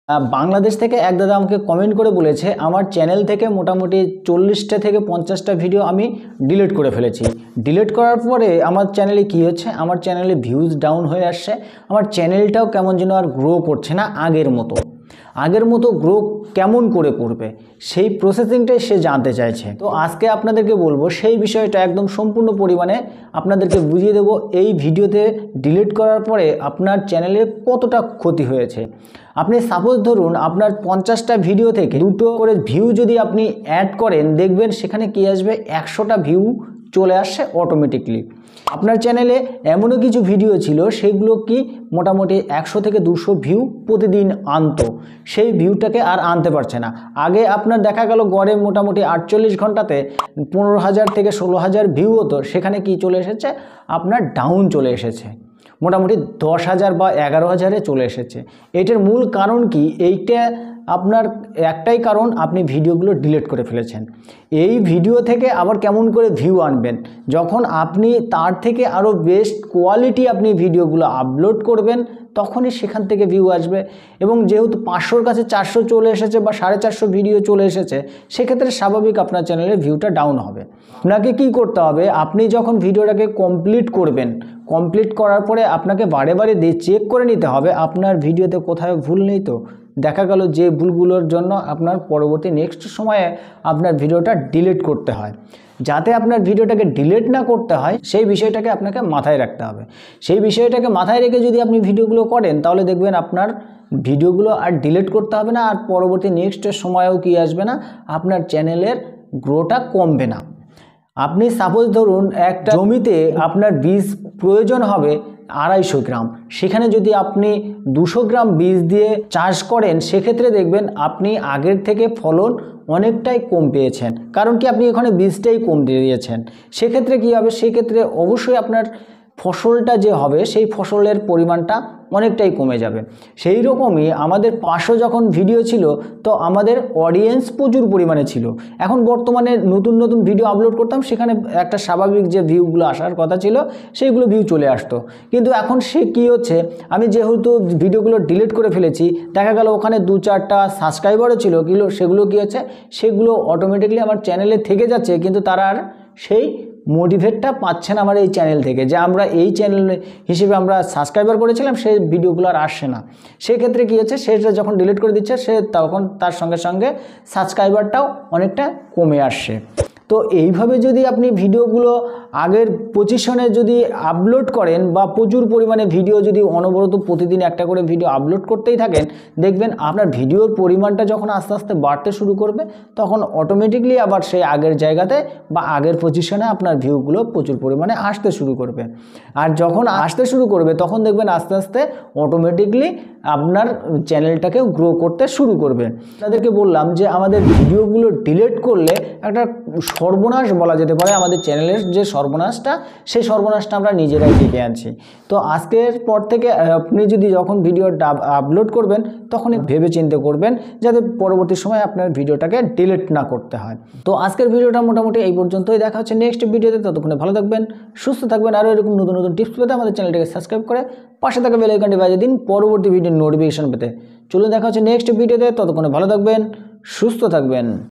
বাংলাদেশ থেকে এক দাদা আমাকে কমেন্ট করে বলেছে আমার চ্যানেল থেকে মোটামুটি 40টা থেকে 50টা ভিডিও আমি ডিলিট করে ফেলেছি। ডিলিট করার পরে আমার চ্যানেলে কি হচ্ছে, আমার চ্যানেলে ভিউজ ডাউন হয়ে আসছে, আমার চ্যানেলটাও কেমন যেন আর গ্রো করছে না আগের মতো গ্রো কেমন করে করবে, সেই প্রসেসিংটাই সে জানতে চাইছে। তো আজকে আপনাদেরকে বলবো সেই বিষয়টা একদম সম্পূর্ণ পরিমাণে আপনাদেরকে বুঝিয়ে দেবো এই ভিডিওতে। ডিলিট করার পরে আপনার চ্যানেলে কতটা ক্ষতি হয়েছে। আপনি সাপোজ ধরুন আপনার 50টা ভিডিও থেকে 2টো করে ভিউ যদি আপনি অ্যাড করেন, দেখবেন সেখানে কি আসবে, 100টা ভিউ চলে আসছে অটোমেটিকলি। আপনার চ্যানেলে এমনও কিছু ভিডিও ছিল সেগুলো কি মোটামুটি 100 থেকে 200 ভিউ প্রতিদিন আনতো, সেই ভিউটাকে আর আনতে পারছে না। আগে আপনার দেখা গেল গড়ে মোটামুটি 48 ঘন্টাতে 15,000 থেকে 16,000 ভিউ হতো, সেখানে কি চলে এসেছে, আপনার ডাউন চলে এসেছে, মোটামুটি 10,000 বা 11,000-এ চলে এসেছে। এটার মূল কারণ কি, এইটা আপনার একটাই কারণ, আপনি ভিডিওগুলো ডিলিট করে ফেলেছেন। এই ভিডিও থেকে আবার কেমন করে ভিউ আনবেন, যখন আপনি তার থেকে আরও বেস্ট কোয়ালিটি আপনি ভিডিওগুলো আপলোড করবেন, তখনই সেখান থেকে ভিউ আসবে। এবং যেহেতু 500-র কাছে 400 চলে এসেছে বা 450 ভিডিও চলে এসেছে, সেক্ষেত্রে স্বাভাবিক আপনার চ্যানেলের ভিউটা ডাউন হবে। আপনাকে কি করতে হবে, আপনি যখন ভিডিওটাকে কমপ্লিট করবেন, কমপ্লিট করার পরে আপনাকে বারে বারে চেক করে নিতে হবে আপনার ভিডিওতে কোথাও ভুল নেই তো। দেখা গেল যে ভুলগুলোর জন্য আপনার পরবর্তী নেক্সট সময়ে আপনার ভিডিওটা ডিলিট করতে হয়, যাতে আপনার ভিডিওটাকে ডিলিট না করতে হয় সেই বিষয়টাকে আপনাকে মাথায় রাখতে হবে। সেই বিষয়টাকে মাথায় রেখে যদি আপনি ভিডিওগুলো করেন, তাহলে দেখবেন আপনার ভিডিওগুলো আর ডিলিট করতে হবে না, আর পরবর্তী নেক্সট সময়েও কি আসবে না, আপনার চ্যানেলের গ্রোটা কমবে না। আপনি সাপোজ ধরুন একটা জমিতে আপনার বীজ প্রয়োজন হবে 250 গ্রাম, সেখানে যদি আপনি 200 গ্রাম বীজ দিয়ে চাষ করেন, সেক্ষেত্রে দেখবেন আপনি আগের থেকে ফলন অনেকটাই কম পেয়েছেন। কারণ কি, আপনি এখানে বীজটাই কম দিয়ে দিয়েছেন। সেক্ষেত্রে কি হবে, সেক্ষেত্রে অবশ্যই আপনার ফসলটা যে হবে সেই ফসলের পরিমাণটা অনেকটাই কমে যাবে। সেই রকমই আমাদের 500 যখন ভিডিও ছিল, তো আমাদের অডিয়েন্স প্রচুর পরিমাণে ছিল। এখন বর্তমানে নতুন ভিডিও আপলোড করতাম, সেখানে একটা স্বাভাবিক যে ভিউগুলো আসার কথা ছিল সেইগুলো ভিউ চলে আসতো। কিন্তু এখন সে কী হচ্ছে, আমি যেহেতু ভিডিওগুলো ডিলিট করে ফেলেছি, দেখা গেল ওখানে 2-4টা সাবস্ক্রাইবারও ছিল, সেগুলো কী হচ্ছে, সেগুলো অটোমেটিকলি আমার চ্যানেলে থেকে যাচ্ছে, কিন্তু তারা আর সেই মোটিভেটটা পাচ্ছে না আমার এই চ্যানেল থেকে, যে আমরা এই চ্যানেল হিসেবে আমরা সাবস্ক্রাইবার করেছিলাম, সেই ভিডিওগুলো আর আসছে না। সেক্ষেত্রে কী হচ্ছে, সেটা যখন ডিলিট করে দিচ্ছে, সে তখন তার সঙ্গে সঙ্গে সাবস্ক্রাইবারটাও অনেকটা কমে আসছে। তো এইভাবে যদি আপনি ভিডিওগুলো আগের পজিশনে যদি আপলোড করেন, বা প্রচুর পরিমাণে ভিডিও যদি অনবরত প্রতিদিন একটা করে ভিডিও আপলোড করতেই থাকেন, দেখবেন আপনার ভিডিওর পরিমাণটা যখন আস্তে আস্তে বাড়তে শুরু করবে, তখন অটোমেটিকলি আবার সেই আগের জায়গাতে বা আগের পজিশনে আপনার ভিউগুলো প্রচুর পরিমাণে আসতে শুরু করবে। আর যখন আসতে শুরু করবে, তখন দেখবেন আস্তে আস্তে অটোমেটিকলি আপনার চ্যানেলটাকেও গ্রো করতে শুরু করবে। তাদেরকে বললাম যে আমাদের ভিডিওগুলো ডিলিট করলে একটা সর্বনাশ বলা যেতে পারে, আমাদের চ্যানেলের যে সর্বনাশটা, সেই সর্বনাশটা আমরা নিজেরাই ডেকে আনছি। তো আজকের পর থেকে আপনি যদি যখন ভিডিও আপলোড করবেন, তখনই ভেবে চিন্তে করবেন, যাতে পরবর্তী সময় আপনার ভিডিওটাকে ডিলিট না করতে হয়। তো আজকের ভিডিওটা মোটামুটি এই পর্যন্তই। দেখা হচ্ছে নেক্সট ভিডিওতে। ততক্ষণে ভালো থাকবেন, সুস্থ থাকবেন। আরও এরকম নতুন টিপস পেতে আমাদের চ্যানেলটাকে সাবস্ক্রাইব করে পাশে থাকা বেল আইকনটি বাজিয়ে দিন পরবর্তী ভিডিওর নোটিফিকেশন পেতে। চলুন দেখা হচ্ছে নেক্সট ভিডিওতে। ততক্ষণে ভালো থাকবেন, সুস্থ থাকবেন।